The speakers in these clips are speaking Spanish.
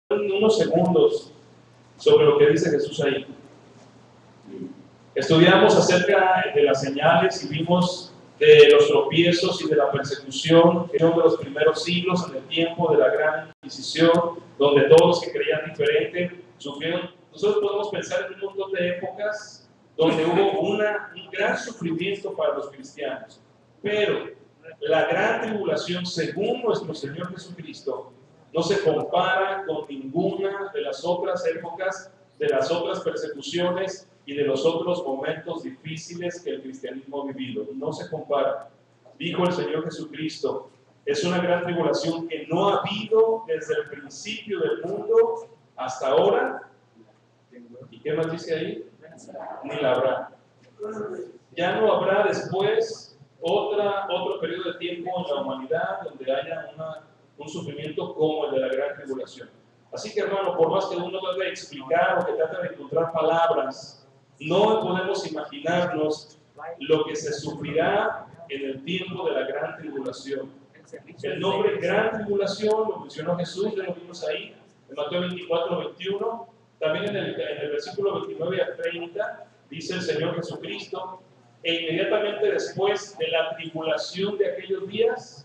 unos segundos sobre lo que dice Jesús ahí. Estudiamos acerca de las señales y vimos de los tropiezos y de la persecución de los primeros siglos en el tiempo de la Gran Inquisición, donde todos los que creían diferente sufrieron. Nosotros podemos pensar en un montón de épocas donde hubo un gran sufrimiento para los cristianos, pero la gran tribulación, según nuestro Señor Jesucristo, no se compara con ninguna de las otras épocas, de las otras persecuciones y de los otros momentos difíciles que el cristianismo ha vivido. No se compara. Dijo el Señor Jesucristo, es una gran tribulación que no ha habido desde el principio del mundo hasta ahora. ¿Y qué más dice ahí? Ni la habrá. Ya no habrá después otro periodo de tiempo en la humanidad donde haya un sufrimiento como el de la gran tribulación. Así que, hermano, por más que uno trate de explicar o que trate de encontrar palabras, no podemos imaginarnos lo que se sufrirá en el tiempo de la gran tribulación. El nombre gran tribulación lo mencionó Jesús, ya lo vimos ahí, en Mateo 24, 21. También en el versículo 29 a 30 dice el Señor Jesucristo, e inmediatamente después de la tribulación de aquellos días,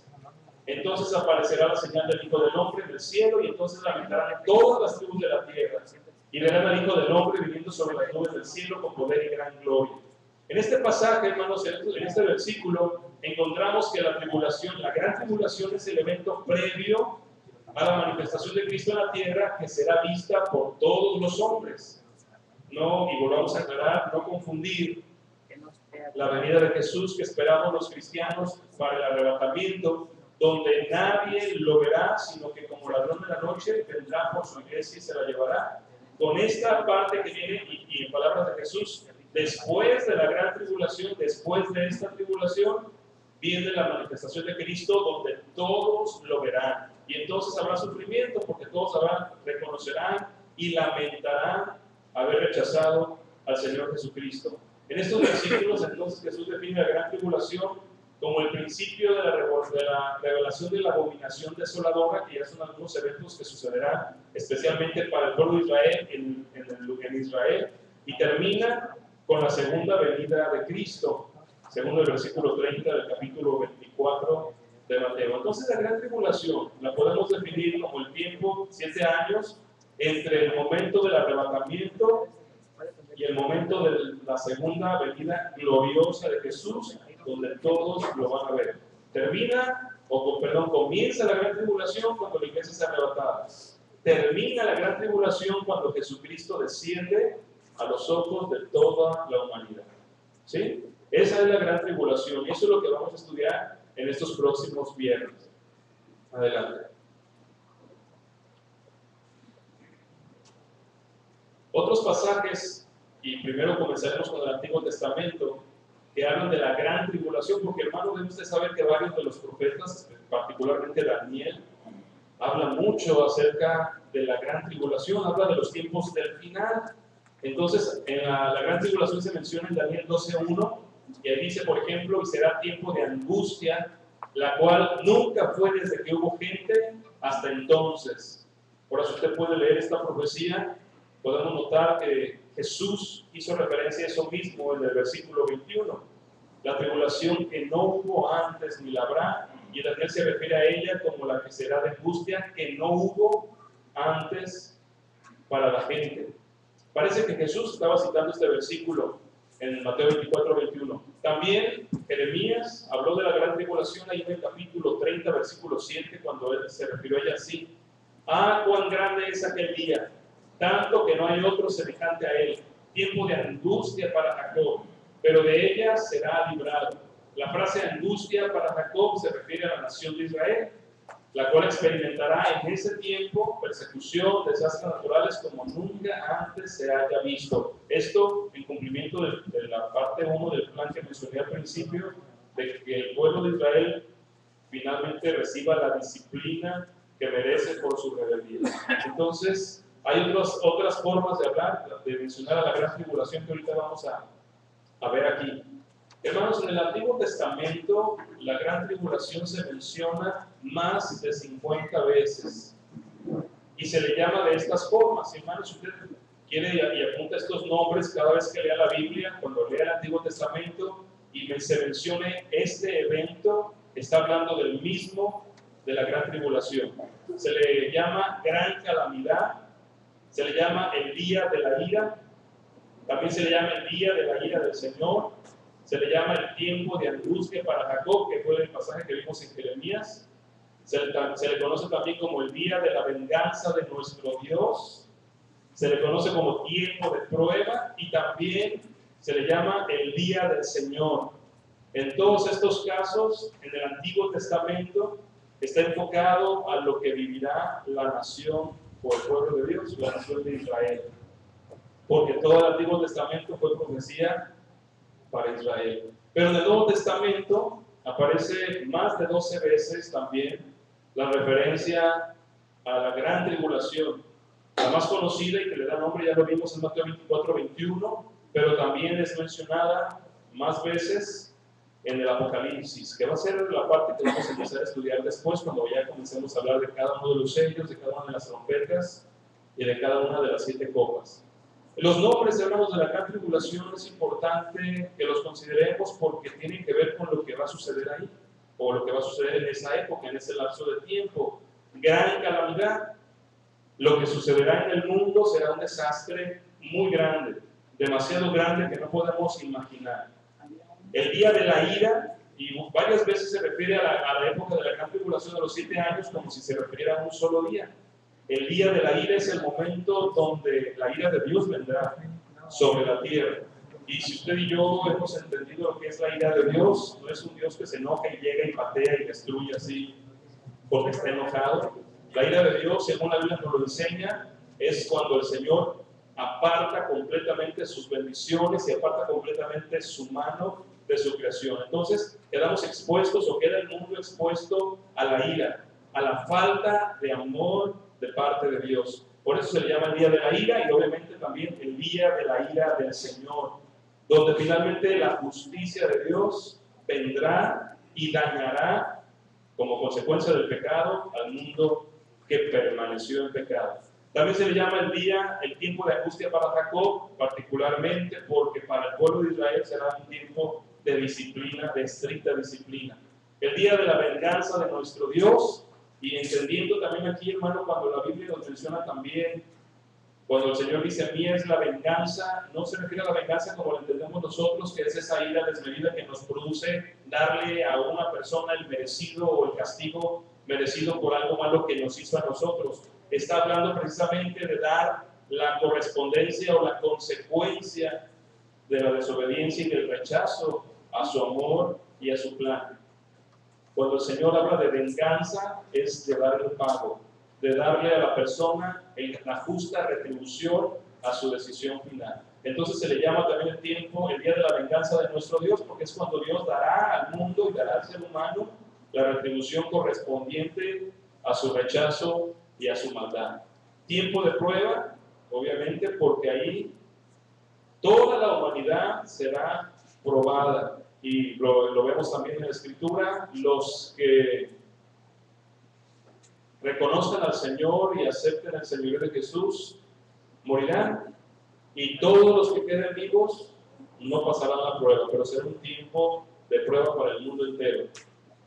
entonces aparecerá la señal del Hijo del Hombre en el cielo, y entonces lamentarán todas las tribus de la tierra, y verán al Hijo del Hombre viniendo sobre las nubes del cielo con poder y gran gloria. En este pasaje, hermanos, en este versículo, encontramos que la gran tribulación es el evento previo a la manifestación de Cristo en la tierra, que será vista por todos los hombres. No, y volvamos a aclarar, no confundir la venida de Jesús que esperamos los cristianos para el arrebatamiento, donde nadie lo verá, sino que como ladrón de la noche vendrá por su iglesia y se la llevará. Con esta parte que viene, y en palabras de Jesús, después de la gran tribulación, después de esta tribulación, viene la manifestación de Cristo, donde todos lo verán. Y entonces habrá sufrimiento, porque todos reconocerán y lamentarán haber rechazado al Señor Jesucristo. En estos versículos, entonces, Jesús define la gran tribulación como el principio de la revelación de la abominación desoladora, que ya son algunos eventos que sucederán especialmente para el pueblo de Israel en Israel, y termina con la segunda venida de Cristo, según el versículo 30 del capítulo 24 de Mateo. Entonces la gran tribulación la podemos definir como el tiempo, 7 años, entre el momento del arrebatamiento y el momento de la segunda venida gloriosa de Jesús, donde todos lo van a ver. Comienza la gran tribulación cuando la iglesia es arrebatada. Termina la gran tribulación cuando Jesucristo desciende a los ojos de toda la humanidad. ¿Sí? Esa es la gran tribulación, y eso es lo que vamos a estudiar en estos próximos viernes. Adelante. Otros pasajes, y primero comenzaremos con el Antiguo Testamento, que hablan de la gran tribulación, porque, hermano, debe usted saber que varios de los profetas, particularmente Daniel, habla mucho acerca de la gran tribulación, habla de los tiempos del final. Entonces, en la gran tribulación se menciona en Daniel 12:1, y ahí dice, por ejemplo, y será tiempo de angustia, la cual nunca fue desde que hubo gente hasta entonces. Por eso usted puede leer esta profecía. Podemos notar que Jesús hizo referencia a eso mismo en el versículo 21. La tribulación que no hubo antes ni la habrá, y Daniel se refiere a ella como la que será de angustia que no hubo antes para la gente. Parece que Jesús estaba citando este versículo en Mateo 24, 21. También Jeremías habló de la gran tribulación ahí en el capítulo 30, versículo 7, cuando él se refirió a ella así. Ah, cuán grande es aquel día, tanto que no hay otro semejante a él. Tiempo de angustia para Jacob, pero de ella será librado. La frase angustia para Jacob se refiere a la nación de Israel, la cual experimentará en ese tiempo persecución, desastres naturales como nunca antes se haya visto. Esto en cumplimiento de la parte 1 del plan que mencioné al principio, de que el pueblo de Israel finalmente reciba la disciplina que merece por su rebeldía. Entonces, hay otras formas de hablar, de mencionar a la gran tribulación que ahorita vamos a ver aquí. Hermanos, en el Antiguo Testamento la gran tribulación se menciona más de 50 veces. y se le llama de estas formas. Hermanos, si usted quiere y apunta estos nombres cada vez que lea la Biblia, cuando lea el Antiguo Testamento y se mencione este evento, está hablando del mismo, de la gran tribulación. Se le llama gran calamidad, se le llama el día de la ira, también se le llama el día de la ira del Señor, se le llama el tiempo de angustia para Jacob, que fue el pasaje que vimos en Jeremías. Se le conoce también como el día de la venganza de nuestro Dios, se le conoce como tiempo de prueba y también se le llama el día del Señor. En todos estos casos, en el Antiguo Testamento, está enfocado a lo que vivirá la nación o el pueblo de Dios, la nación de Israel. Porque todo el Antiguo Testamento fue profecía para Israel. Pero en el Nuevo Testamento aparece más de 12 veces también la referencia a la gran tribulación. La más conocida y que le da nombre, ya lo vimos en Mateo 24-21, pero también es mencionada más veces en el Apocalipsis, que va a ser la parte que vamos a empezar a estudiar después, cuando ya comencemos a hablar de cada uno de los sellos, de cada una de las trompetas y de cada una de las 7 copas. Los nombres, hermanos, de la gran tribulación es importante que los consideremos porque tienen que ver con lo que va a suceder ahí, o lo que va a suceder en esa época, en ese lapso de tiempo. Gran calamidad. Lo que sucederá en el mundo será un desastre muy grande, demasiado grande que no podemos imaginar. El día de la ira, y varias veces se refiere a la época de la gran tribulación de los 7 años como si se refiriera a un solo día. El día de la ira es el momento donde la ira de Dios vendrá sobre la tierra. Y si usted y yo hemos entendido lo que es la ira de Dios, no es un Dios que se enoja y llega y patea y destruye así porque está enojado. La ira de Dios, según la Biblia nos lo enseña, es cuando el Señor aparta completamente sus bendiciones y aparta completamente su mano de su creación. Entonces quedamos expuestos, o queda el mundo expuesto a la ira, a la falta de amor de parte de Dios. Por eso se le llama el día de la ira, y obviamente también el día de la ira del Señor, donde finalmente la justicia de Dios vendrá y dañará como consecuencia del pecado al mundo que permaneció en pecado. También se le llama el tiempo de angustia para Jacob, particularmente porque para el pueblo de Israel será un tiempo de disciplina, de estricta disciplina. El día de la venganza de nuestro Dios, y entendiendo también aquí, hermano, cuando la Biblia nos menciona también, cuando el Señor dice, mía es la venganza, no se refiere a la venganza como la entendemos nosotros, que es esa ira desmedida que nos produce darle a una persona el merecido o el castigo merecido por algo malo que nos hizo a nosotros. Está hablando precisamente de dar la correspondencia o la consecuencia de la desobediencia y del rechazo a su amor y a su plan. Cuando el Señor habla de venganza, es de darle el pago, de darle a la persona la justa retribución a su decisión final. Entonces se le llama también el tiempo, el día de la venganza de nuestro Dios, porque es cuando Dios dará al mundo y dará al ser humano la retribución correspondiente a su rechazo y a su maldad. Tiempo de prueba, obviamente, porque ahí toda la humanidad será probada. Y lo vemos también en la Escritura, los que reconozcan al Señor y acepten el señorío de Jesús morirán, y todos los que queden vivos no pasarán la prueba, pero será un tiempo de prueba para el mundo entero.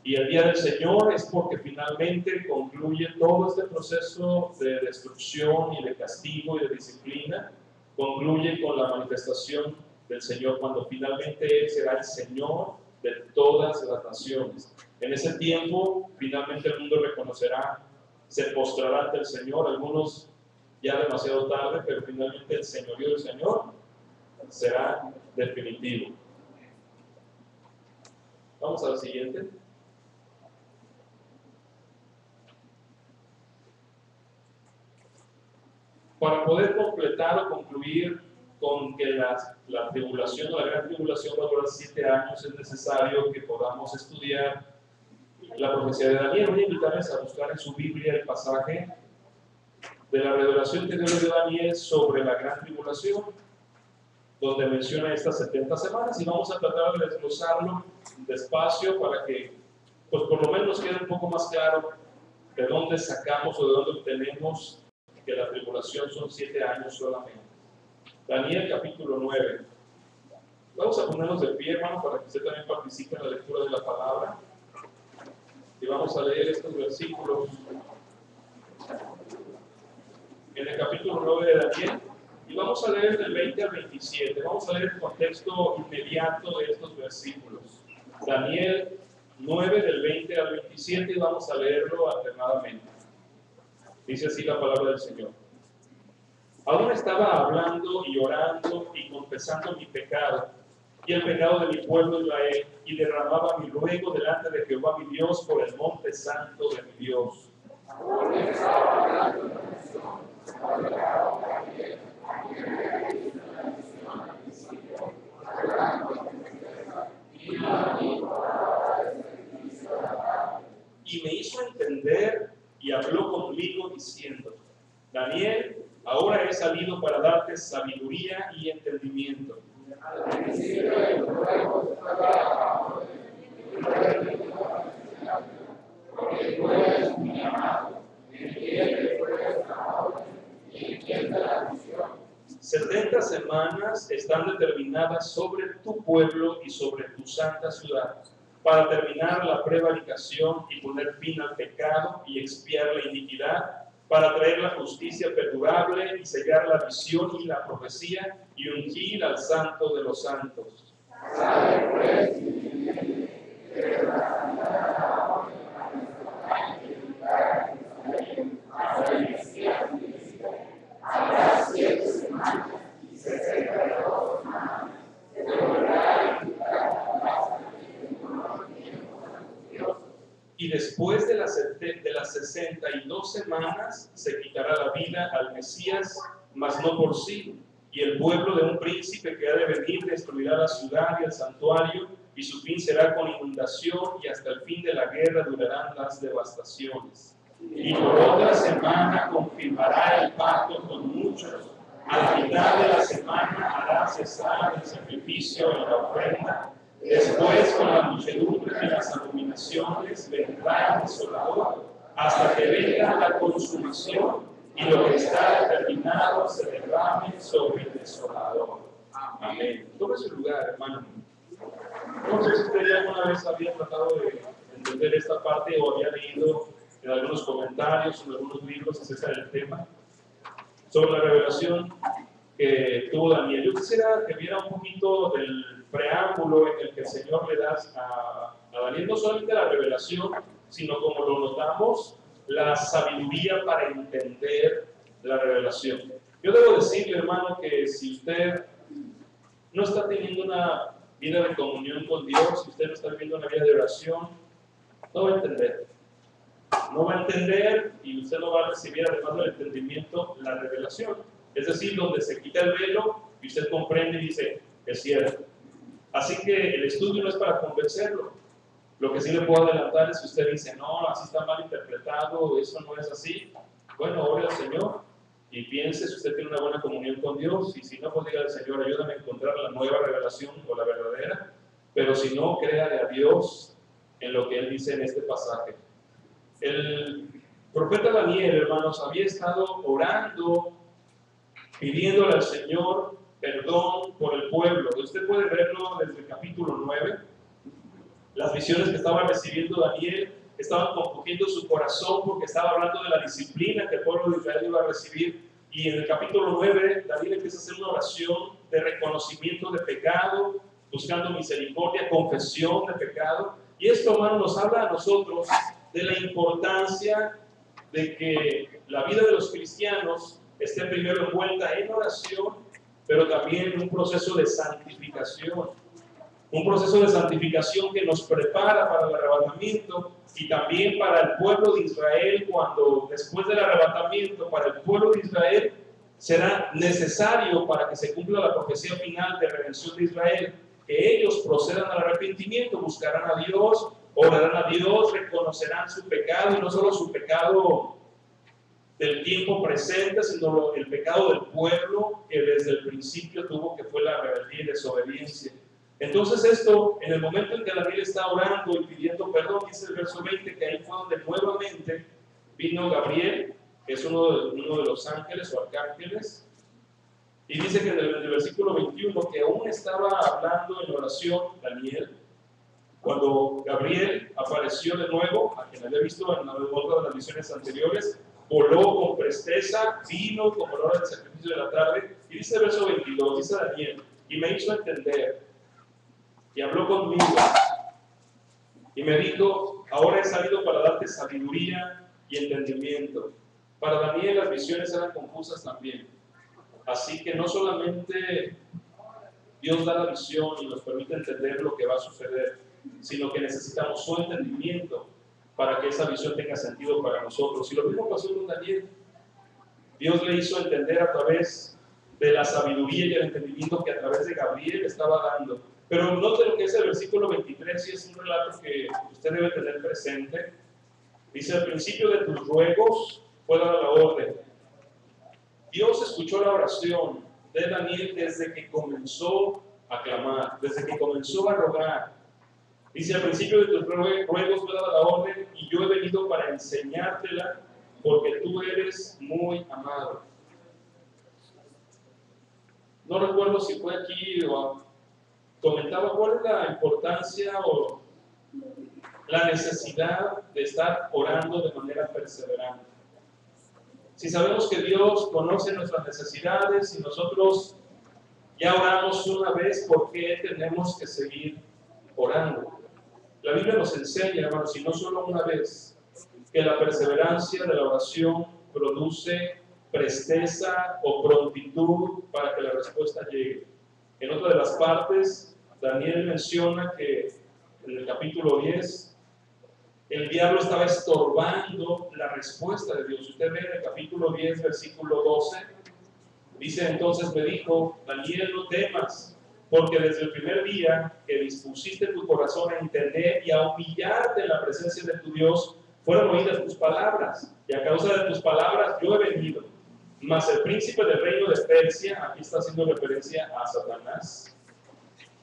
Y el día del Señor es porque finalmente concluye todo este proceso de destrucción y de castigo y de disciplina, concluye con la manifestación del Señor, cuando finalmente Él será el Señor de todas las naciones. En ese tiempo, finalmente el mundo reconocerá, se postrará ante el Señor, algunos ya demasiado tarde, pero finalmente el señorío del Señor será definitivo. Vamos a la siguiente. Para poder completar o concluir con que la tribulación o la gran tribulación va a durar 7 años, es necesario que podamos estudiar la profecía de Daniel. Voy a invitarles a buscar en su Biblia el pasaje de la revelación que Dios le dio a Daniel sobre la gran tribulación, donde menciona estas 70 semanas, y vamos a tratar de desglosarlo despacio para que, pues por lo menos quede un poco más claro de dónde sacamos o de dónde obtenemos que la tribulación son 7 años solamente. Daniel capítulo 9. Vamos a ponernos de pie, hermano, para que usted también participe en la lectura de la palabra. Y vamos a leer estos versículos en el capítulo 9 de Daniel. Y vamos a leer del 20 al 27. Vamos a leer el contexto inmediato de estos versículos. Daniel 9 del 20 al 27 y vamos a leerlo alternadamente. Dice así la palabra del Señor. Aún estaba hablando y orando y confesando mi pecado y el pecado de mi pueblo Israel, y derramaba mi ruego delante de Jehová mi Dios por el monte santo de mi Dios. Y me hizo entender y habló conmigo diciendo: Daniel, ahora he salido para darte sabiduría y entendimiento. Porque tú eres mi amado, entiende ahora y entiende la visión. 70 semanas están determinadas sobre tu pueblo y sobre tu santa ciudad, para terminar la prevaricación y poner fin al pecado y expiar la iniquidad, para traer la justicia perdurable y sellar la visión y la profecía y ungir al santo de los santos. Y después de las 62 semanas se quitará la vida al Mesías, mas no por sí. Y el pueblo de un príncipe que ha de venir destruirá la ciudad y el santuario, y su fin será con inundación, y hasta el fin de la guerra durarán las devastaciones. Y por otra semana confirmará el pacto con muchos. Al final de la semana hará cesar el sacrificio y la ofrenda. Después, con la muchedumbre de las abominaciones, vendrá el desolador, hasta que venga la consumación y lo que está determinado se derrame sobre el desolador. Amén. Tome su lugar, hermano. No sé si usted ya alguna vez había tratado de entender esta parte o había leído en algunos comentarios o en algunos libros acerca del tema, sobre la revelación que tuvo Daniel. Yo quisiera que viera un poquito del preámbulo en el que el Señor le da a Daniel no solamente la revelación, sino, como lo notamos, la sabiduría para entender la revelación. Yo debo decirle, hermano, que si usted no está teniendo una vida de comunión con Dios, si usted no está viviendo una vida de oración, no va a entender. No va a entender y usted no va a recibir, además del entendimiento, la revelación. Es decir, donde se quita el velo y usted comprende y dice, es cierto. Así que el estudio no es para convencerlo. Lo que sí le puedo adelantar es que usted dice, no, así está mal interpretado, eso no es así. Bueno, ore al Señor y piense si usted tiene una buena comunión con Dios, y si no, pues diga al Señor, ayúdame a encontrar la nueva revelación o la verdadera. Pero si no, créale a Dios en lo que Él dice en este pasaje. El profeta Daniel, hermanos, había estado orando, pidiéndole al Señor perdón por el pueblo. Usted puede verlo desde el capítulo 9. Las visiones que estaba recibiendo Daniel estaban confundiendo su corazón, porque estaba hablando de la disciplina que el pueblo de Israel iba a recibir. Y en el capítulo 9, Daniel empieza a hacer una oración de reconocimiento de pecado, buscando misericordia, confesión de pecado. Y esto, hermano, nos habla a nosotros de la importancia de que la vida de los cristianos esté primero envuelta en oración, pero también en un proceso de santificación. Un proceso de santificación que nos prepara para el arrebatamiento, y también para el pueblo de Israel, cuando después del arrebatamiento, para el pueblo de Israel será necesario, para que se cumpla la profecía final de redención de Israel, que ellos procedan al arrepentimiento, buscarán a Dios, orarán a Dios, reconocerán su pecado, y no solo su pecado del tiempo presente, sino el pecado del pueblo que desde el principio tuvo, que fue la rebeldía y desobediencia. Entonces esto, en el momento en que Daniel está orando y pidiendo perdón, dice el verso 20, que ahí fue donde nuevamente vino Gabriel que es uno de los ángeles o arcángeles, y dice que en el versículo 21 que aún estaba hablando en oración Daniel, cuando Gabriel apareció de nuevo, a quien había visto en otra de las visiones anteriores, voló con presteza, vino como la hora del sacrificio de la tarde, y dice el verso 22, dice Daniel, y me hizo entender, y habló conmigo, y me dijo, ahora he salido para darte sabiduría y entendimiento. Para Daniel las visiones eran confusas también. Así que no solamente Dios da la visión y nos permite entender lo que va a suceder, sino que necesitamos su entendimiento para que esa visión tenga sentido para nosotros. Y lo mismo pasó con Daniel. Dios le hizo entender a través de la sabiduría y el entendimiento que a través de Gabriel estaba dando. Pero note lo que es el versículo 23, y es un relato que usted debe tener presente. Dice, al principio de tus ruegos fue dada la orden. Dios escuchó la oración de Daniel desde que comenzó a clamar, desde que comenzó a rogar. Dice, al principio de tus ruegos fue dada la orden y yo he venido para enseñártela porque tú eres muy amado. No recuerdo si fue aquí o comentaba cuál es la importancia o la necesidad de estar orando de manera perseverante. Si sabemos que Dios conoce nuestras necesidades y nosotros ya oramos una vez, ¿por qué tenemos que seguir orando? La Biblia nos enseña, hermanos, y no solo una vez, que la perseverancia de la oración produce presteza o prontitud para que la respuesta llegue. En otra de las partes, Daniel menciona que en el capítulo 10, el diablo estaba estorbando la respuesta de Dios. Usted ve en el capítulo 10, versículo 12, dice, entonces me dijo, Daniel, no temas, porque desde el primer día que dispusiste tu corazón a entender y a humillarte en la presencia de tu Dios, fueron oídas tus palabras, y a causa de tus palabras yo he venido. Mas el príncipe del reino de Persia, aquí está haciendo referencia a Satanás,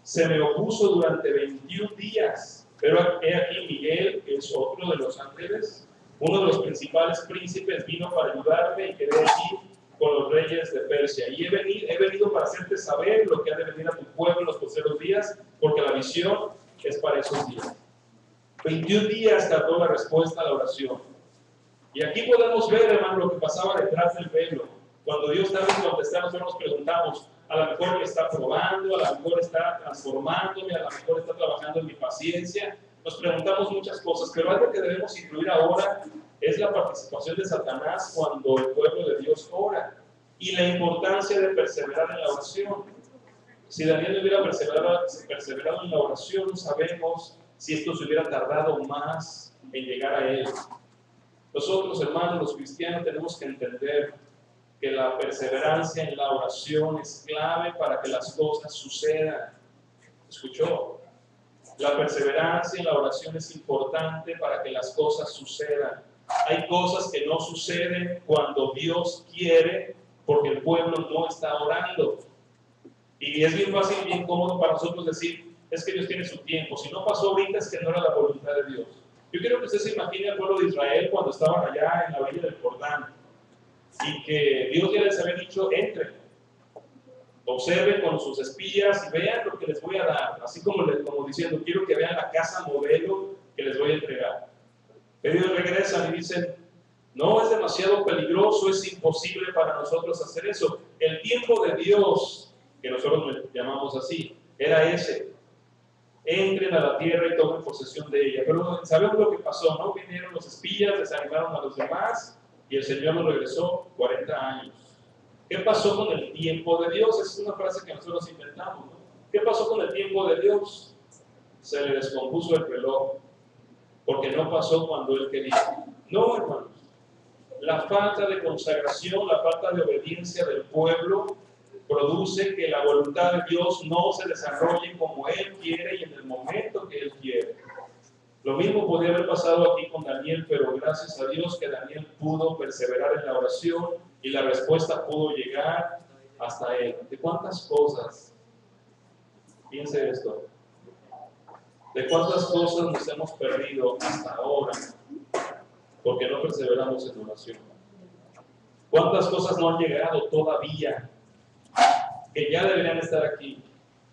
se me opuso durante 21 días. Pero he aquí Miguel, que es otro de los ángeles, uno de los principales príncipes, vino para ayudarme y quedé aquí con los reyes de Persia. Y he venido para hacerte saber lo que ha de venir a tu pueblo en los postreros días, porque la visión es para esos días. 21 días tardó la respuesta a la oración. Y aquí podemos ver, hermano, lo que pasaba detrás del velo. Cuando Dios tarda en contestar, nosotros nos preguntamos, a lo mejor me está probando, a lo mejor está transformándome, a lo mejor está trabajando en mi paciencia. Nos preguntamos muchas cosas, pero algo que debemos incluir ahora es la participación de Satanás cuando el pueblo de Dios ora y la importancia de perseverar en la oración. Si Daniel hubiera perseverado en la oración, no sabemos si esto se hubiera tardado más en llegar a él. Nosotros, hermanos, los cristianos, tenemos que entender que la perseverancia en la oración es clave para que las cosas sucedan. ¿Escuchó? La perseverancia en la oración es importante para que las cosas sucedan. Hay cosas que no suceden cuando Dios quiere, porque el pueblo no está orando. Y es bien fácil, bien cómodo para nosotros decir, es que Dios tiene su tiempo. Si no pasó ahorita, es que no era la voluntad de Dios. Yo quiero que usted se imagine al pueblo de Israel cuando estaban allá en la orilla del Jordán y que Dios ya les había dicho, entren, observen con sus espías y vean lo que les voy a dar, así como diciendo, quiero que vean la casa modelo que les voy a entregar. Pero ellos regresan y dicen, no, es demasiado peligroso, es imposible para nosotros hacer eso. El tiempo de Dios, que nosotros llamamos así, era ese. Entren a la tierra y tomen posesión de ella. Pero sabemos lo que pasó, ¿no? Vinieron los espías, desanimaron a los demás y el Señor nos regresó 40 años. ¿Qué pasó con el tiempo de Dios? Es una frase que nosotros inventamos, ¿no? ¿Qué pasó con el tiempo de Dios? Se le descompuso el reloj, porque no pasó cuando Él quería. No, hermanos. La falta de consagración, la falta de obediencia del pueblo produce que la voluntad de Dios no se desarrolle como Él quiere y en el momento que Él quiere. Lo mismo podría haber pasado aquí con Daniel, pero gracias a Dios que Daniel pudo perseverar en la oración y la respuesta pudo llegar hasta él. ¿De cuántas cosas? Piense esto. ¿De cuántas cosas nos hemos perdido hasta ahora porque no perseveramos en oración? ¿Cuántas cosas no han llegado todavía que ya deberían estar aquí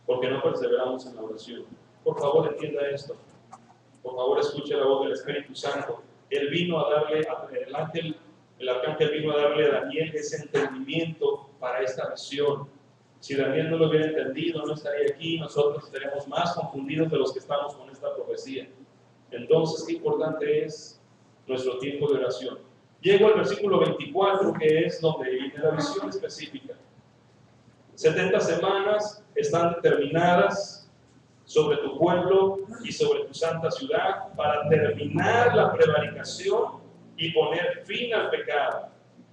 porque no perseveramos en la oración? Por favor, entienda esto. Por favor, escuche la voz del Espíritu Santo. Él vino a darle, el arcángel vino a darle a Daniel ese entendimiento para esta visión. Si Daniel no lo hubiera entendido, no estaría aquí, nosotros estaríamos más confundidos de los que estamos con esta profecía. Entonces, qué importante es nuestro tiempo de oración. Llego al versículo 24, que es donde viene la visión específica. 70 semanas están determinadas sobre tu pueblo y sobre tu santa ciudad para terminar la prevaricación y poner fin al pecado,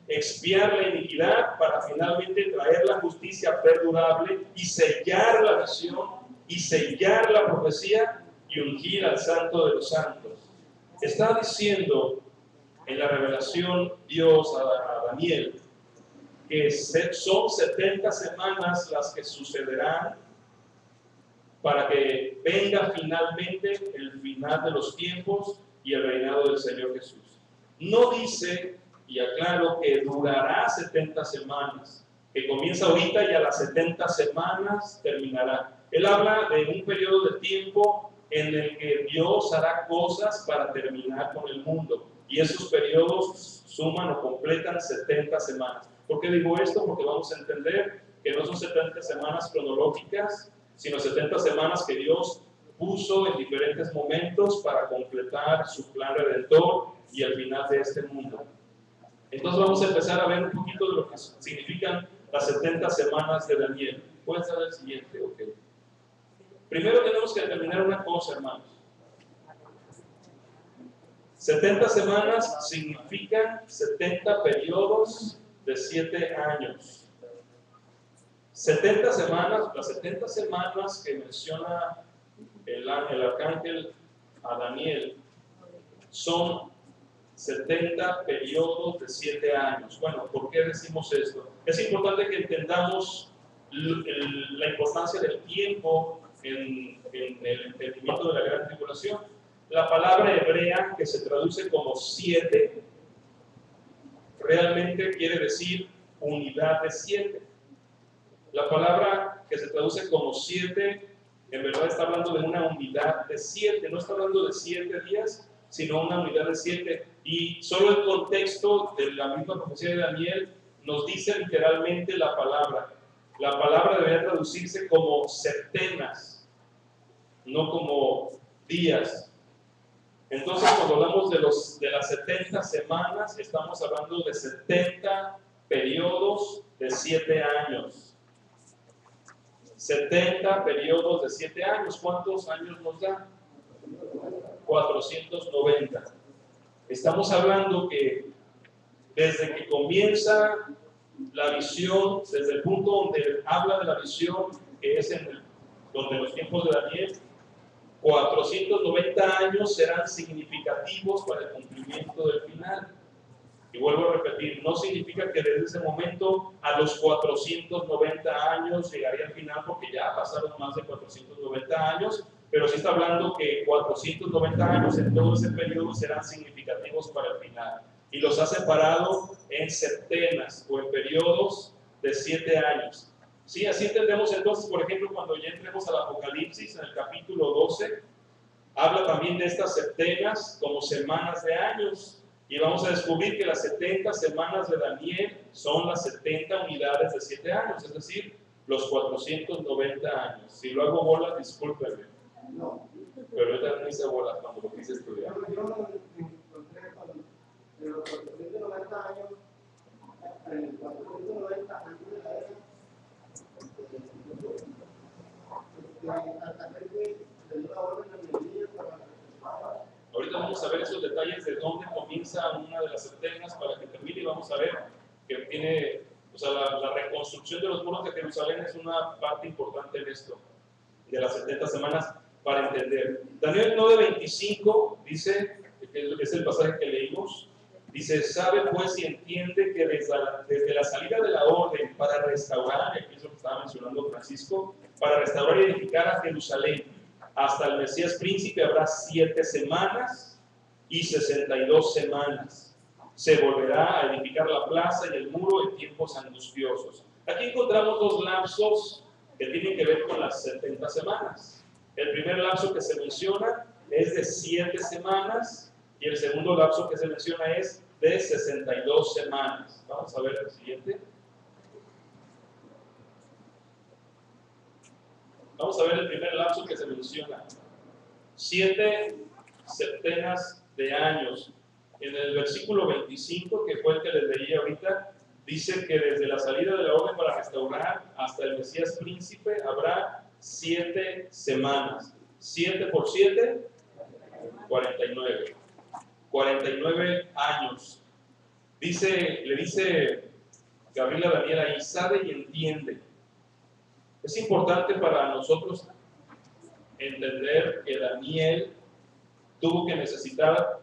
expiar la iniquidad para finalmente traer la justicia perdurable y sellar la visión y sellar la profecía y ungir al santo de los santos. Está diciendo en la revelación Dios a Daniel que son 70 semanas las que sucederán para que venga finalmente el final de los tiempos y el reinado del Señor Jesús. No dice, y aclaro, que durará 70 semanas, que comienza ahorita y a las 70 semanas terminará. Él habla de un periodo de tiempo en el que Dios hará cosas para terminar con el mundo. Y esos periodos suman o completan 70 semanas. ¿Por qué digo esto? Porque vamos a entender que no son 70 semanas cronológicas, sino 70 semanas que Dios puso en diferentes momentos para completar su plan redentor y el final de este mundo. Entonces vamos a empezar a ver un poquito de lo que significan las 70 semanas de Daniel. ¿Puedes dar el siguiente? Ok. Primero tenemos que determinar una cosa, hermanos. 70 semanas significan 70 periodos de 7 años. 70 semanas, las 70 semanas que menciona el arcángel a Daniel son 70 periodos de 7 años. Bueno, ¿por qué decimos esto? Es importante que entendamos la importancia del tiempo en el entendimiento de la gran tribulación. La palabra hebrea que se traduce como 7 realmente quiere decir unidad de 7. La palabra que se traduce como 7 en verdad está hablando de una unidad de 7, no está hablando de 7 días, sino una unidad de 7. Y solo el contexto de la misma profecía de Daniel nos dice literalmente la palabra. La palabra debería traducirse como septenas, no como días. Entonces, cuando hablamos de las 70 semanas, estamos hablando de 70 periodos de 7 años. 70 periodos de 7 años. ¿Cuántos años nos da? 490. Estamos hablando que desde que comienza la visión, desde el punto donde habla de la visión, que es donde los tiempos de Daniel, 490 años serán significativos para el cumplimiento del final. Y vuelvo a repetir, no significa que desde ese momento a los 490 años llegaría al final, porque ya pasaron más de 490 años, pero sí está hablando que 490 años en todo ese periodo serán significativos para el final. Y los ha separado en septenas o en periodos de 7 años. Sí, así entendemos entonces, por ejemplo, cuando ya entremos al Apocalipsis, en el capítulo 12, habla también de estas septenas como semanas de años. Y vamos a descubrir que las 70 semanas de Daniel son las 70 unidades de 7 años, es decir, los 490 años. Si lo hago bolas, discúlpenme. No. Pero yo también hice bolas cuando lo quise estudiar. Yo no encontré de los 490 años, en 490 años de la era, ahorita vamos a ver esos detalles de dónde comienza una de las septenas para que termine, y vamos a ver que tiene, o sea, la reconstrucción de los muros de Jerusalén es una parte importante en esto, de las 70 semanas, para entender. Daniel 9:25 dice, que es el pasaje que leímos, dice, sabe pues y entiende que desde la salida de la orden para restaurar, y aquí es lo que estaba mencionando Francisco, para restaurar y edificar a Jerusalén, hasta el Mesías príncipe habrá 7 semanas y 62 semanas. se volverá a edificar la plaza y el muro en tiempos angustiosos. Aquí encontramos dos lapsos que tienen que ver con las 70 semanas. El primer lapso que se menciona es de 7 semanas y el segundo lapso que se menciona es de 62 semanas. Vamos a ver el siguiente. Vamos a ver el primer lapso que se menciona. 7 septenas de años. En el versículo 25, que fue el que les leí ahorita, dice que desde la salida de la orden para restaurar hasta el Mesías príncipe habrá 7 semanas. 7 por 7, 49. 49 años. Le dice Gabriel a Daniel ahí, sabe y entiende. Es importante para nosotros entender que Daniel tuvo que necesitar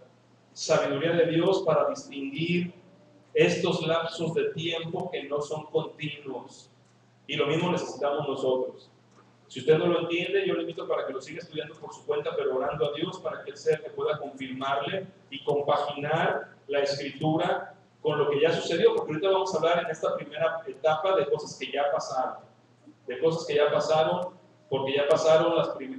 sabiduría de Dios para distinguir estos lapsos de tiempo que no son continuos. Y lo mismo necesitamos nosotros. Si usted no lo entiende, yo le invito para que lo siga estudiando por su cuenta, pero orando a Dios para que Él sea el que pueda confirmarle y compaginar la Escritura con lo que ya sucedió, porque ahorita vamos a hablar en esta primera etapa de cosas que ya pasaron, porque ya pasaron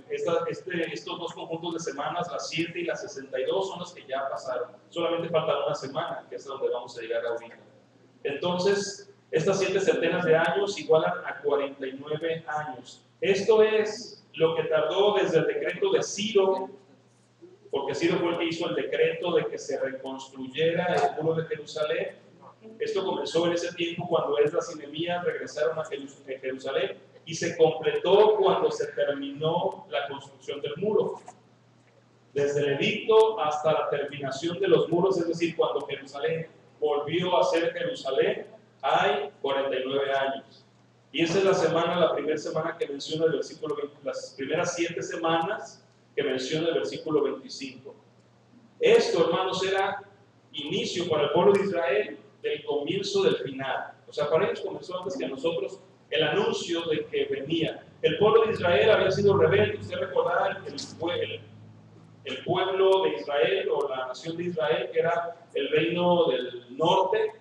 estos dos conjuntos de semanas, las 7 y las 62 son los que ya pasaron. Solamente falta una semana, que es a donde vamos a llegar ahorita. Entonces, estas 7 septenas de años igualan a 49 años. Esto es lo que tardó desde el decreto de Ciro, porque Ciro fue el que hizo el decreto de que se reconstruyera el muro de Jerusalén. Esto comenzó en ese tiempo cuando Esdras y Nehemías regresaron a Jerusalén y se completó cuando se terminó la construcción del muro. Desde el edicto hasta la terminación de los muros, es decir, cuando Jerusalén volvió a ser Jerusalén, hay 49 años. Y esa es la primera semana que menciona el versículo 20, las primeras 7 semanas que menciona el versículo 25. Esto, hermanos, era inicio para el pueblo de Israel del comienzo del final. O sea, para ellos comenzó antes que nosotros el anuncio de que venía. El pueblo de Israel había sido rebelde. Usted recordará el pueblo de Israel o la nación de Israel, que era el reino del norte,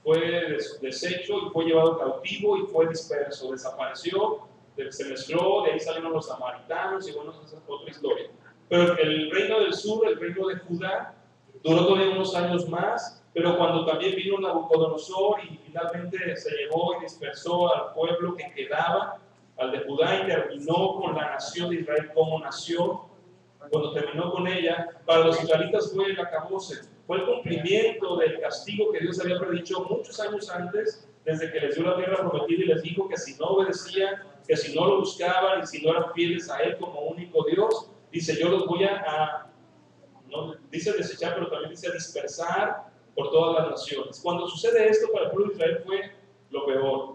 fue deshecho y fue llevado cautivo y fue disperso, desapareció, se mezcló, de ahí salieron los samaritanos y bueno, esa es otra historia. Pero el reino del sur, el reino de Judá, duró todavía unos años más, pero cuando también vino Nabucodonosor y finalmente se llevó y dispersó al pueblo que quedaba, al de Judá, y terminó con la nación de Israel como nación, cuando terminó con ella, para los israelitas fue el acabose, fue el cumplimiento del castigo que Dios había predicho muchos años antes, desde que les dio la tierra prometida y les dijo que si no obedecían, que si no lo buscaban y si no eran fieles a Él como único Dios, dice, yo los voy no dice desechar, pero también dice dispersar por todas las naciones. Cuando sucede esto para el pueblo de Israel fue lo peor.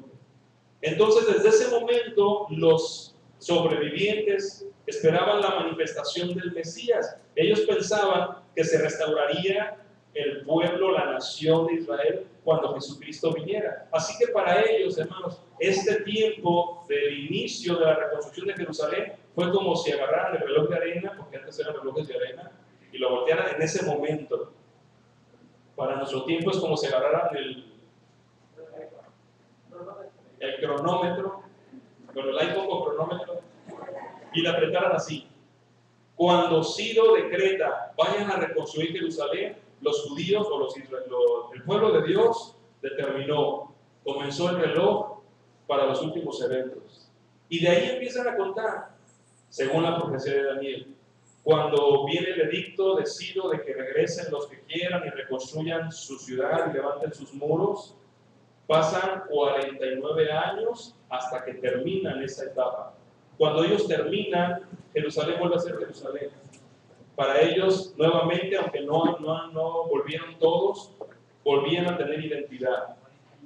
Entonces, desde ese momento, los sobrevivientes esperaban la manifestación del Mesías. Ellos pensaban que se restauraría el pueblo, la nación de Israel, cuando Jesucristo viniera. Así que para ellos, hermanos, este tiempo del inicio de la reconstrucción de Jerusalén fue como si agarraran el reloj de arena, porque antes eran relojes de arena, y lo voltearan en ese momento. Para nuestro tiempo es como si agarraran el cronómetro, bueno, el iPhone con cronómetro, y la apretaran así. Cuando Ciro decreta, vayan a reconstruir Jerusalén, los judíos o el pueblo de Dios determinó, comenzó el reloj para los últimos eventos. Y de ahí empiezan a contar, según la profecía de Daniel. Cuando viene el edicto de Ciro de que regresen los que quieran y reconstruyan su ciudad y levanten sus muros, pasan 49 años hasta que terminan esa etapa. Cuando ellos terminan, Jerusalén vuelve a ser Jerusalén. Para ellos, nuevamente, aunque no volvieron todos, volvían a tener identidad.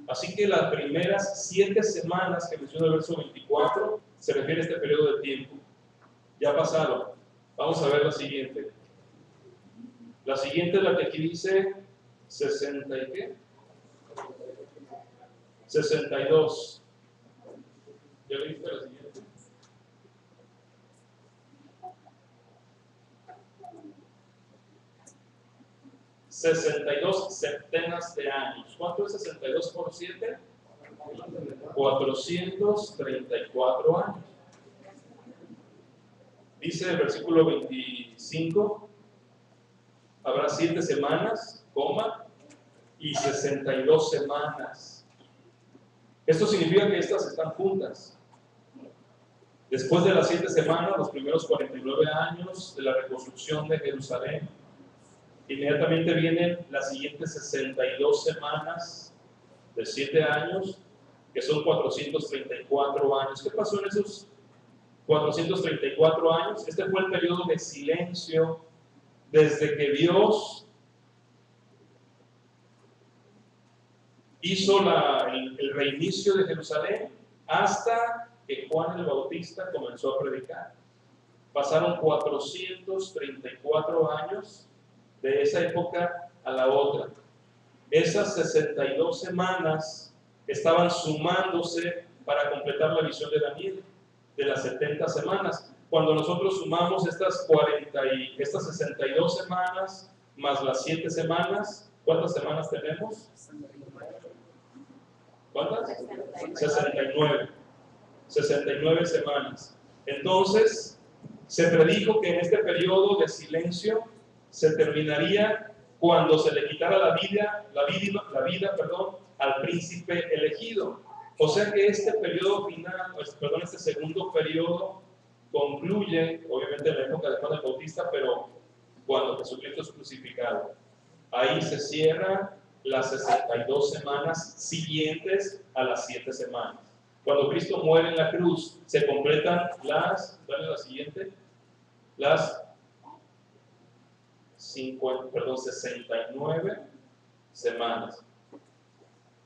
Así que las primeras 7 semanas que menciona el verso 24 se refiere a este periodo de tiempo. Ya pasaron. Vamos a ver la siguiente. La siguiente es la que aquí dice 60 y qué? 62. ¿Ya viste la siguiente? 62 septenas de años. ¿Cuánto es 62 por 7? 434 años. Dice el versículo 25, habrá 7 semanas, coma, y 62 semanas. Esto significa que estas están juntas. Después de las 7 semanas, los primeros 49 años de la reconstrucción de Jerusalén, inmediatamente vienen las siguientes 62 semanas de 7 años, que son 434 años. ¿Qué pasó en esos 434 años? Este fue el periodo de silencio desde que Dios hizo el reinicio de Jerusalén hasta que Juan el Bautista comenzó a predicar. Pasaron 434 años de esa época a la otra. Esas 62 semanas estaban sumándose para completar la visión de Daniel de las 70 semanas. Cuando nosotros sumamos estas 62 semanas más las 7 semanas, ¿cuántas semanas tenemos? ¿Cuántas? 69 semanas. Entonces, se predijo que en este periodo de silencio se terminaría cuando se le quitara la vida, al príncipe elegido. O sea que este periodo final, este segundo periodo concluye, obviamente en la época de Juan el Bautista, pero cuando Jesucristo es crucificado. Ahí se cierran las 62 semanas siguientes a las 7 semanas. Cuando Cristo muere en la cruz, se completan dale la siguiente, las 69 semanas.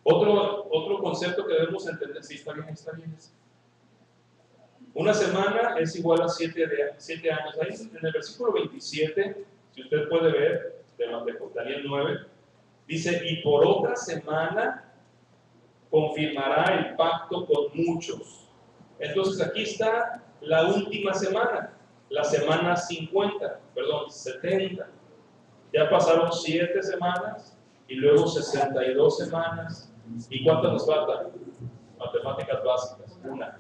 Otro concepto que debemos entender, sí, está bien. Una semana es igual a 7 años. Ahí en el versículo 27, si usted puede ver, de Daniel 9, dice, y por otra semana confirmará el pacto con muchos. Entonces aquí está la última semana, la semana 70. Ya pasaron 7 semanas y luego 62 semanas. ¿Y cuántas nos faltan? Matemáticas básicas, una.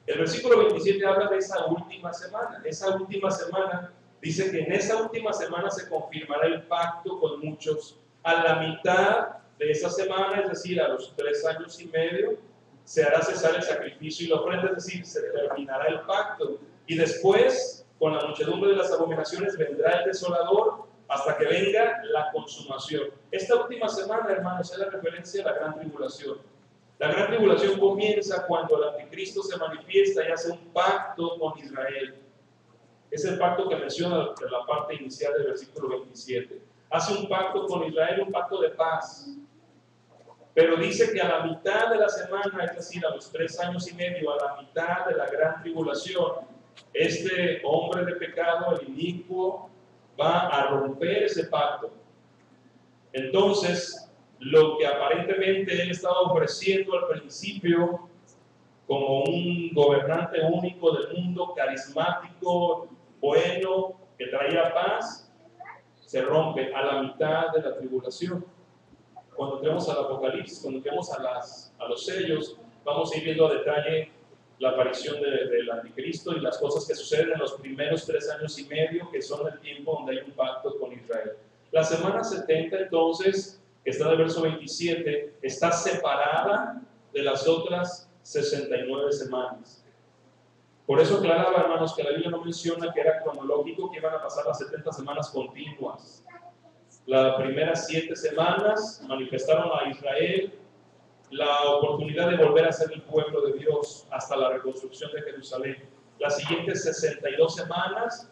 El versículo 27 habla de esa última semana. Esa última semana dice que en esa última semana se confirmará el pacto con muchos. A la mitad de esa semana, es decir, a los 3 años y medio, se hará cesar el sacrificio y la ofrenda, es decir, se terminará el pacto. Y después, con la muchedumbre de las abominaciones, vendrá el desolador hasta que venga la consumación. Esta última semana, hermanos, es la referencia a la gran tribulación. La gran tribulación comienza cuando el anticristo se manifiesta y hace un pacto con Israel. Es el pacto que menciona en la parte inicial del versículo 27. Hace un pacto con Israel, un pacto de paz. Pero dice que a la mitad de la semana, es decir, a los 3 años y medio, a la mitad de la gran tribulación, este hombre de pecado, el inicuo, va a romper ese pacto. Entonces, lo que aparentemente él estaba ofreciendo al principio como un gobernante único del mundo, carismático, bueno, que traía paz, se rompe a la mitad de la tribulación. Cuando entremos al Apocalipsis, cuando entremos a los sellos, vamos a ir viendo a detalle la aparición del anticristo y las cosas que suceden en los primeros 3 años y medio, que son el tiempo donde hay un pacto con Israel. La semana 70, entonces, que está en el verso 27, está separada de las otras 69 semanas. Por eso aclaraba, hermanos, que la Biblia no menciona que era cronológico, que iban a pasar las 70 semanas continuas. Las primeras 7 semanas manifestaron a Israel la oportunidad de volver a ser el pueblo de Dios hasta la reconstrucción de Jerusalén. Las siguientes 62 semanas,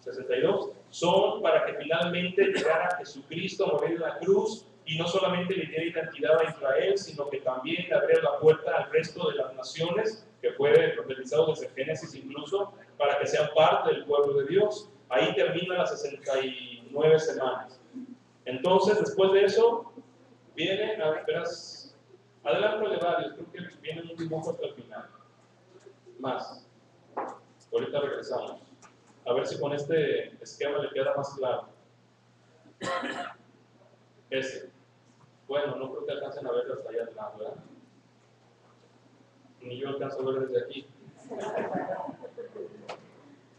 62, son para que finalmente llegara Jesucristo a morir en la cruz y no solamente le diera identidad a Israel, sino que también le abriera la puerta al resto de las naciones, que fue profetizado desde Génesis incluso, para que sean parte del pueblo de Dios. Ahí terminan las 69 semanas. Entonces, después de eso, viene, a ver, verás, adelántale varios, creo que viene un dibujo hasta el final. Más. Ahorita regresamos. A ver si con este esquema le queda más claro. Ese. Bueno, no creo que alcancen a verlo hasta allá atrás, ¿verdad? Ni yo alcanzo a ver desde aquí.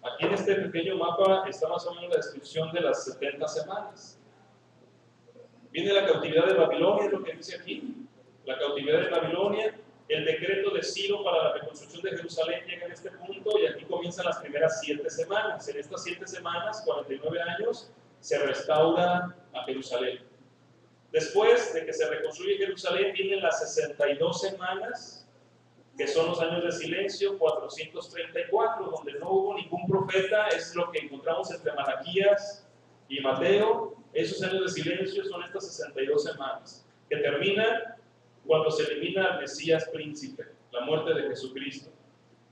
Aquí en este pequeño mapa está más o menos la descripción de las 70 semanas. Viene la cautividad de Babilonia, es lo que dice aquí. La cautividad de Babilonia, el decreto de Ciro para la reconstrucción de Jerusalén llega en este punto y aquí comienzan las primeras 7 semanas. En estas 7 semanas, 49 años, se restaura a Jerusalén. Después de que se reconstruye Jerusalén, vienen las 62 semanas, que son los años de silencio, 434, donde no hubo ningún profeta, es lo que encontramos entre Malaquías y Mateo. Esos años de silencio son estas 62 semanas, que terminan cuando se elimina al Mesías príncipe, la muerte de Jesucristo.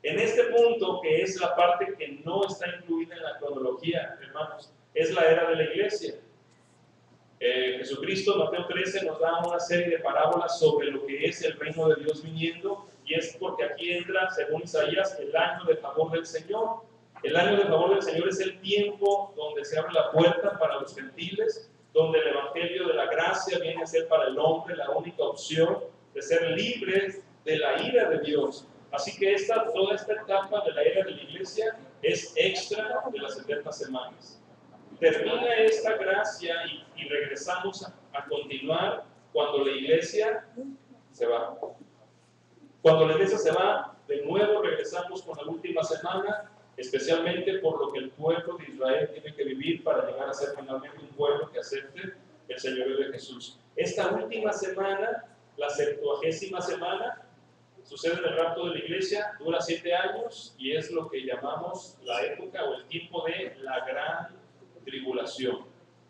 En este punto, que es la parte que no está incluida en la cronología, hermanos, es la era de la iglesia. Jesucristo, Mateo 13, nos da una serie de parábolas sobre lo que es el reino de Dios viniendo, y es porque aquí entra, según Isaías, el año de favor del Señor. El año de favor del Señor es el tiempo donde se abre la puerta para los gentiles, donde el evangelio de la gracia viene a ser para el hombre la única opción de ser libres de la ira de Dios. Así que toda esta etapa de la era de la iglesia es extra de las 70 semanas. Termina esta gracia y regresamos a continuar cuando la iglesia se va. Cuando la iglesia se va, de nuevo regresamos con la última semana, especialmente por lo que el pueblo de Israel tiene que vivir para llegar a ser finalmente un pueblo que acepte el señorío de Jesús. Esta última semana, la 70ª semana, sucede en el rapto de la iglesia, dura 7 años y es lo que llamamos la época o el tiempo de la gran tribulación.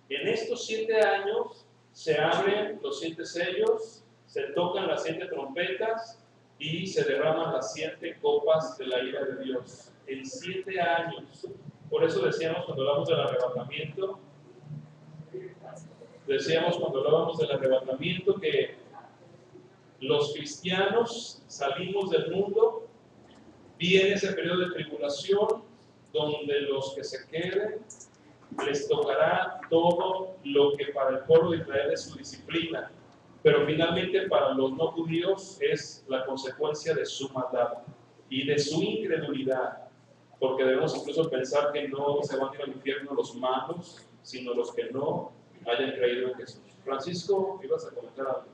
En estos 7 años se abren los 7 sellos, se tocan las 7 trompetas y se derraman las 7 copas de la ira de Dios. En 7 años. Por eso decíamos cuando hablamos del arrebatamiento, que los cristianos salimos del mundo, viene ese periodo de tribulación donde los que se queden les tocará todo lo que para el pueblo de Israel es su disciplina, pero finalmente para los no judíos es la consecuencia de su maldad y de su incredulidad, porque debemos incluso pensar que no se van a ir al infierno los malos, sino los que no hayan creído en Jesús. Francisco, ibas a comentar algo.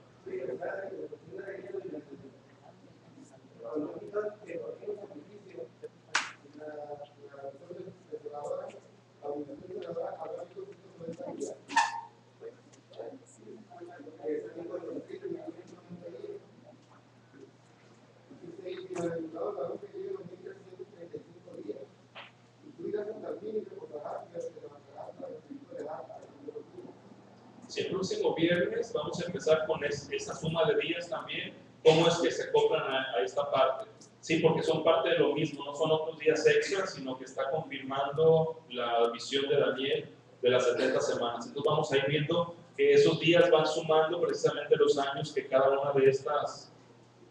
Sí, Si el próximo viernes vamos a empezar con esa suma de días también, cómo es que se acoplan a esta parte. Sí, porque son parte de lo mismo, no son otros días extras, sino que está confirmando la visión de Daniel de las 70 semanas. Entonces vamos a ir viendo que esos días van sumando precisamente los años que cada una de estas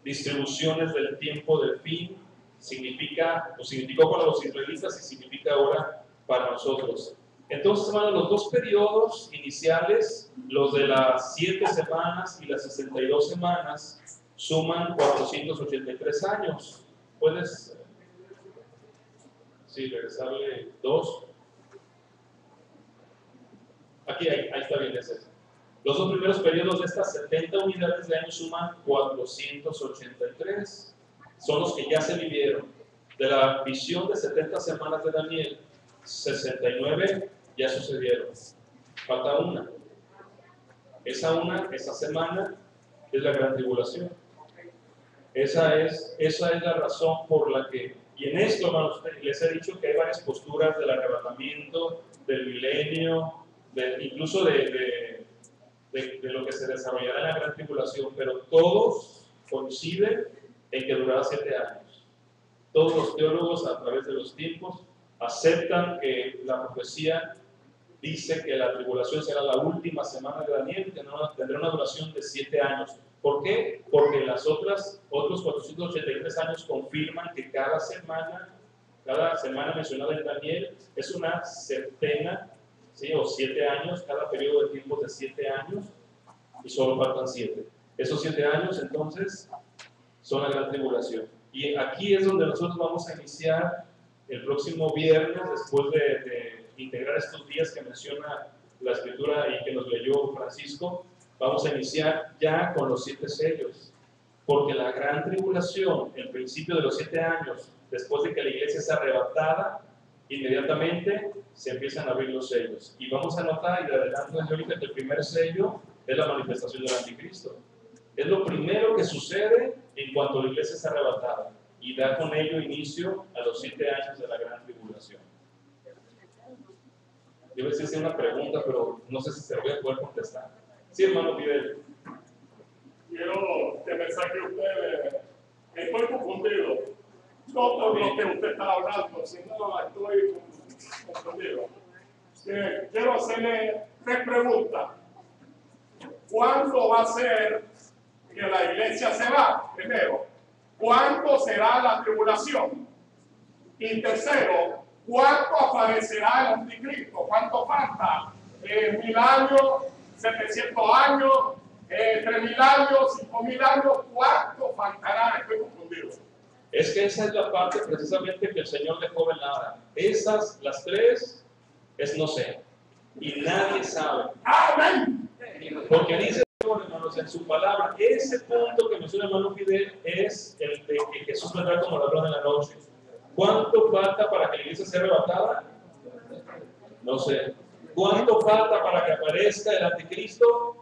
distribuciones del tiempo del fin significa, o significó para los israelitas y significa ahora para nosotros. Entonces, hermanos, los dos periodos iniciales, los de las 7 semanas y las 62 semanas, suman 483 años. ¿Puedes, sí, regresarle 2? Aquí, ahí está bien, ese. Los dos primeros periodos de estas 70 unidades de año suman 483. Son los que ya se vivieron. De la visión de 70 semanas de Daniel, 69 ya sucedieron. Falta una. Esa semana es la gran tribulación. Esa es la razón por la que, y en esto, hermanos, les he dicho que hay varias posturas del arrebatamiento, del milenio, incluso de lo que se desarrollará en la gran tribulación, pero todos coinciden en que durará 7 años. Todos los teólogos a través de los tiempos aceptan que la profecía dice que la tribulación será la última semana de Daniel, que tendrá una duración de 7 años. ¿Por qué? Porque otros 483 años confirman que cada semana mencionada en Daniel es una septena, ¿sí? O 7 años, cada periodo de tiempo de 7 años, y solo faltan 7. Esos 7 años entonces son la gran tribulación. Y aquí es donde nosotros vamos a iniciar el próximo viernes, después de integrar estos días que menciona la escritura y que nos leyó Francisco. Vamos a iniciar ya con los 7 sellos, porque la gran tribulación, el principio de los 7 años, después de que la iglesia es arrebatada, inmediatamente se empiezan a abrir los sellos. Y vamos a notar, y de adelanto desde ahorita, que el primer sello es la manifestación del anticristo. Es lo primero que sucede en cuanto la iglesia es arrebatada, y da con ello inicio a los 7 años de la gran tribulación. Yo voy a decir una pregunta, pero no sé si se voy a poder contestar. Sí, hermano Fidel. Quiero pensar que usted, estoy confundido. No por lo que usted está hablando, sino estoy confundido. Quiero hacerle 3 preguntas. ¿Cuándo va a ser que la iglesia se va? Primero, ¿cuánto será la tribulación? Y tercero, ¿cuánto aparecerá el anticristo? ¿Cuánto falta? 1000 años, 700 años, 3000 años, 5000 años, ¿cuánto faltará? Estoy confundido. Es que esa es la parte precisamente que el Señor dejó velada. Esas, las 3, es no sé. Y nadie sabe. ¡Amén! Porque dice, hermanos, en su palabra, ese punto que menciona el hermano Fidel es el de que Jesús vendrá como ladrón en la noche. ¿Cuánto falta para que la iglesia sea arrebatada? No sé. ¿Cuánto falta para que aparezca el anticristo?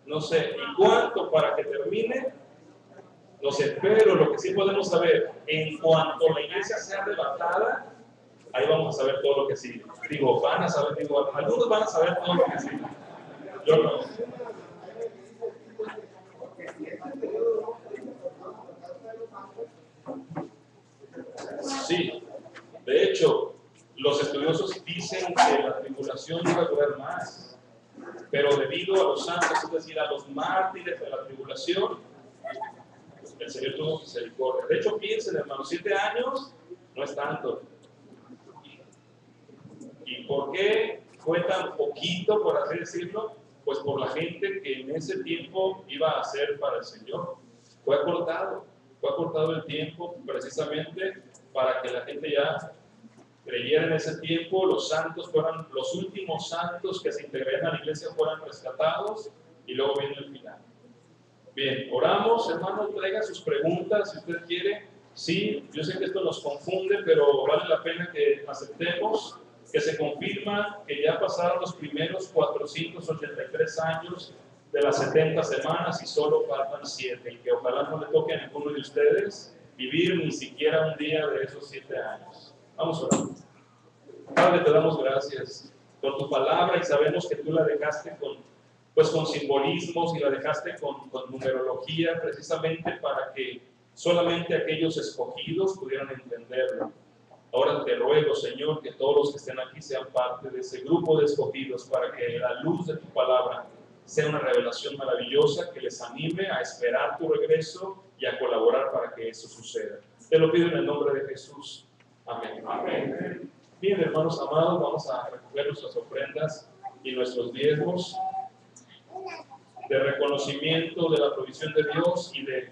No sé. ¿Y cuánto para que termine? No sé. Pero lo que sí podemos saber, en cuanto la iglesia sea arrebatada, ahí vamos a saber todo lo que sigue. Digo, van a saber, algunos van a saber todo lo que sigue. Yo no. Sí, de hecho, los estudiosos dicen que la tribulación no va a durar más, pero debido a los santos, es decir, a los mártires de la tribulación, el Señor tuvo misericordia. De hecho, piensen, hermanos, 7 años no es tanto. ¿Y por qué fue tan poquito, por así decirlo? Pues por la gente que en ese tiempo iba a hacer para el Señor. Fue acortado el tiempo precisamente para que la gente ya creyera en ese tiempo, los santos fueran, los últimos santos que se integraran a la iglesia fueran rescatados, y luego viene el final. Bien, oramos, hermano, traiga sus preguntas si usted quiere. Sí, yo sé que esto nos confunde, pero vale la pena que aceptemos que se confirma que ya pasaron los primeros 483 años de las 70 semanas y solo faltan 7, y que ojalá no le toque a ninguno de ustedes vivir ni siquiera un día de esos 7 años. Vamos a orar. Padre, te damos gracias por tu palabra, y sabemos que tú la dejaste con simbolismos, y la dejaste con numerología, precisamente para que solamente aquellos escogidos pudieran entenderlo. Ahora te ruego, Señor, que todos los que estén aquí sean parte de ese grupo de escogidos, para que la luz de tu palabra sea una revelación maravillosa que les anime a esperar tu regreso y a colaborar para que eso suceda. Te lo pido en el nombre de Jesús. Amén. Amén. Bien, hermanos amados, vamos a recoger nuestras ofrendas y nuestros diezmos de reconocimiento de la provisión de Dios y de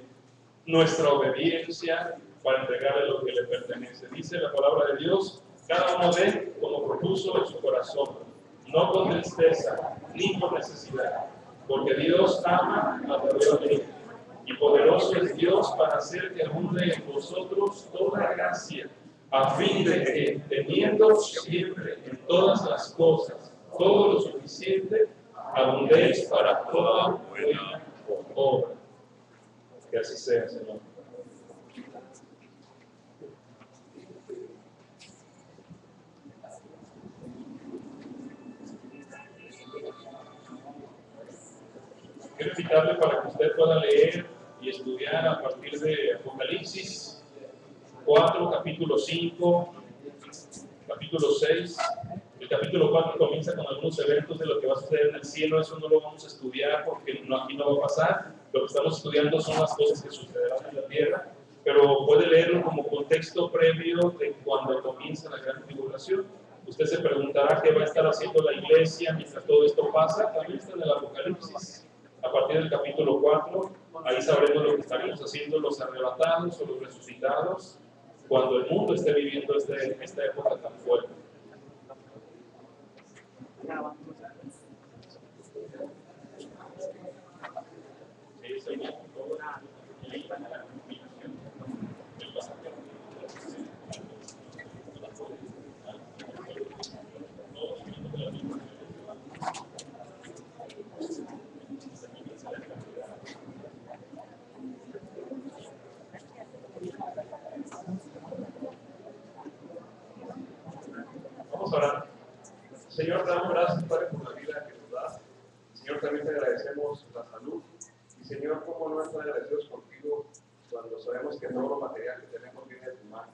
nuestra obediencia para entregarle lo que le pertenece. Dice la palabra de Dios: cada uno dé como propuso en su corazón, no con tristeza ni por necesidad, porque Dios ama a los de él, y poderoso es Dios para hacer que abunde en vosotros toda gracia, a fin de que, teniendo siempre en todas las cosas todo lo suficiente, abundéis para toda buena obra. Que así sea, Señor. Quiero invitarle para que usted pueda leer y estudiar a partir de Apocalipsis 4, capítulo 5, capítulo 6. El capítulo 4 comienza con algunos eventos de lo que va a suceder en el cielo. Eso no lo vamos a estudiar porque aquí no va a pasar. Lo que estamos estudiando son las cosas que sucederán en la tierra, pero puede leerlo como contexto previo de cuando comienza la gran tribulación. Usted se preguntará qué va a estar haciendo la iglesia mientras todo esto pasa. También está en el Apocalipsis. a partir del capítulo 4, ahí sabremos lo que estaremos haciendo los arrebatados o los resucitados cuando el mundo esté viviendo esta época tan fuerte. Vamos a orar. Señor, te damos gracias, Padre, por la vida que nos das. Señor, también te agradecemos la salud. Y Señor, cómo no estar agradecidos contigo cuando sabemos que todo lo material que tenemos viene de tu mano.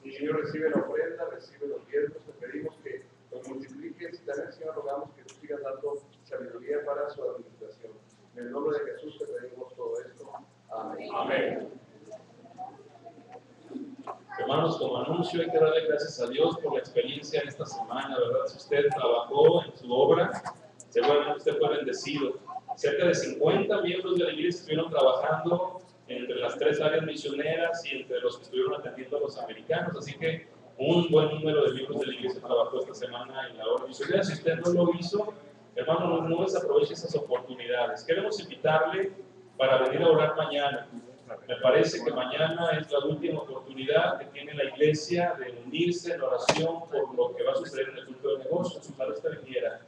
Y Señor, recibe la ofrenda, recibe los diezmos, te pedimos que los multipliques y también, Señor, rogamos que tú sigas dando sabiduría para su administración. En el nombre de Jesús te pedimos todo esto. Amén. Amén. Hermanos, como anuncio, hay que darle gracias a Dios por la experiencia en esta semana, ¿verdad? Si usted trabajó en su obra, seguramente usted fue bendecido. Cerca de 50 miembros de la iglesia estuvieron trabajando entre las 3 áreas misioneras y entre los que estuvieron atendiendo a los americanos, así que un buen número de miembros de la iglesia trabajó esta semana en la obra misionera. Si usted no lo hizo, hermano, no desaproveche esas oportunidades. Queremos invitarle para venir a orar mañana. Me parece que mañana es la última oportunidad que tiene la iglesia de unirse en oración por lo que va a suceder en el culto de negocios. Ojalá usted viniera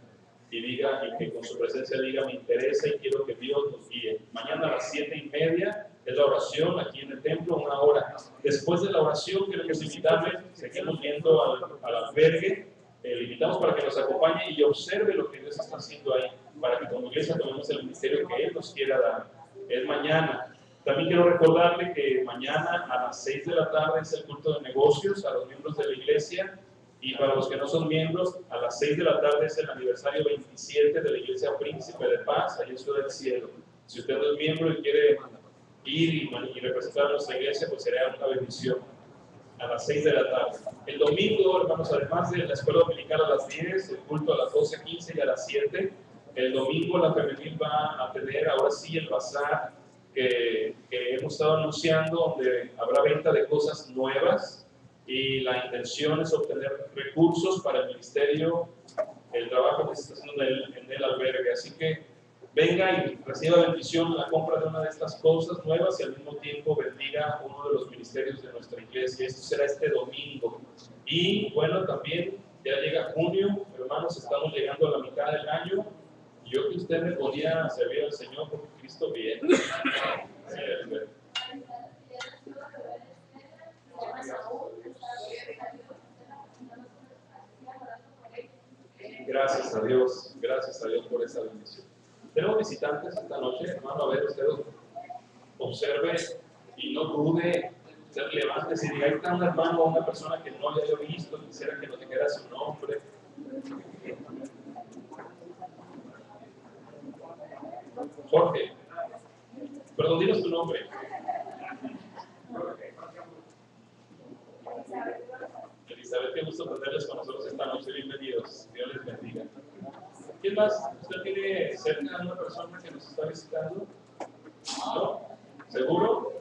y diga, y que con su presencia diga, me interesa y quiero que Dios nos guíe. Mañana a las 7:30 es la oración aquí en el templo, 1 hora. Después de la oración queremos invitarle, seguimos yendo al albergue, le invitamos para que nos acompañe y observe lo que Dios está haciendo ahí, para que como iglesia tomemos el ministerio que Él nos quiera dar. Es mañana. También quiero recordarle que mañana a las 6 de la tarde es el culto de negocios a los miembros de la iglesia, y para los que no son miembros, a las 6 de la tarde es el aniversario 27 de la Iglesia Príncipe de Paz, allá en Ciudad del Cielo. Si usted no es miembro y quiere ir y representar a nuestra iglesia, pues será una bendición. A las 6 de la tarde. El domingo, hermanos, además de la escuela dominical a las 10, el culto a las 12:15 y a las 7, el domingo la femenil va a tener ahora sí el bazar que hemos estado anunciando, donde habrá venta de cosas nuevas y la intención es obtener recursos para el ministerio, el trabajo que se está haciendo en el albergue. Así que venga y reciba bendición la compra de una de estas cosas nuevas y al mismo tiempo bendiga uno de los ministerios de nuestra iglesia. Esto será este domingo. Y bueno, también ya llega junio, hermanos, estamos llegando a la mitad del año. Yo que usted me podía servir al Señor porque Cristo viene. Gracias a Dios por esa bendición. Tenemos visitantes esta noche, hermano, a ver, usted observe y no dude, usted levántese y diga, ahí está un hermano o una persona que no le haya visto, quisiera que nos dijera su nombre. Jorge, perdón, dinos tu nombre. Elizabeth, qué gusto tenerles con nosotros esta noche, bienvenidos, Dios les bendiga. ¿Quién más? ¿Usted tiene cerca a una persona que nos está visitando? ¿No? ¿Seguro?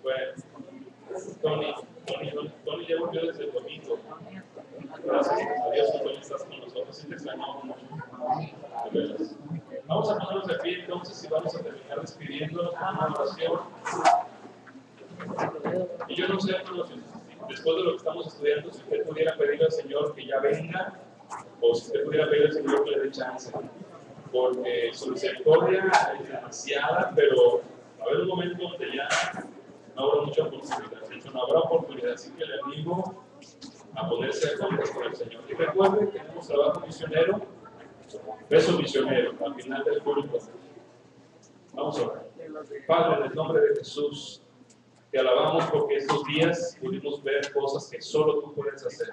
Bueno, Tony ya volvió desde el domingo. Gracias a Dios que Tony estás con nosotros, sí te extrañamos mucho. Vamos a ponernos de pie entonces y vamos a terminar despidiéndonos con una oración. Y yo no sé, hermanos, después de lo que estamos estudiando, si usted pudiera pedir al Señor que ya venga, o si usted pudiera pedir al Señor que le dé chance, porque su misericordia es demasiada, pero va a haber un momento donde ya no habrá mucha oportunidad, de hecho no habrá oportunidad, así que le animo a ponerse a cuentas con el Señor. Y recuerden que tenemos trabajo misionero, beso misionero, al final del culto. Vamos a orar. Padre, en el nombre de Jesús, te alabamos porque estos días pudimos ver cosas que solo tú puedes hacer,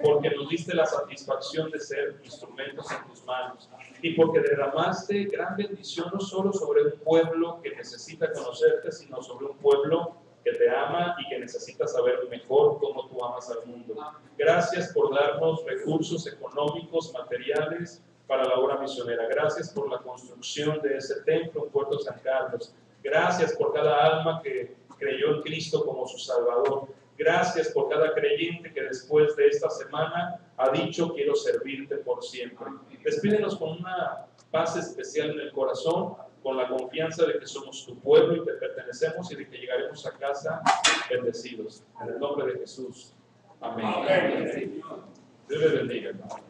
porque nos diste la satisfacción de ser instrumentos en tus manos y porque derramaste gran bendición no solo sobre un pueblo que necesita conocerte, sino sobre un pueblo que te ama y que necesita saber mejor cómo tú amas al mundo. Gracias por darnos recursos económicos, materiales, para la obra misionera. Gracias por la construcción de ese templo en Puerto San Carlos. Gracias por cada alma que creyó en Cristo como su Salvador. Gracias por cada creyente que después de esta semana ha dicho: quiero servirte por siempre. Despídenos con una paz especial en el corazón, con la confianza de que somos tu pueblo y te pertenecemos, y de que llegaremos a casa bendecidos. En el nombre de Jesús. Amén. Amén. Dios les bendiga, hermano.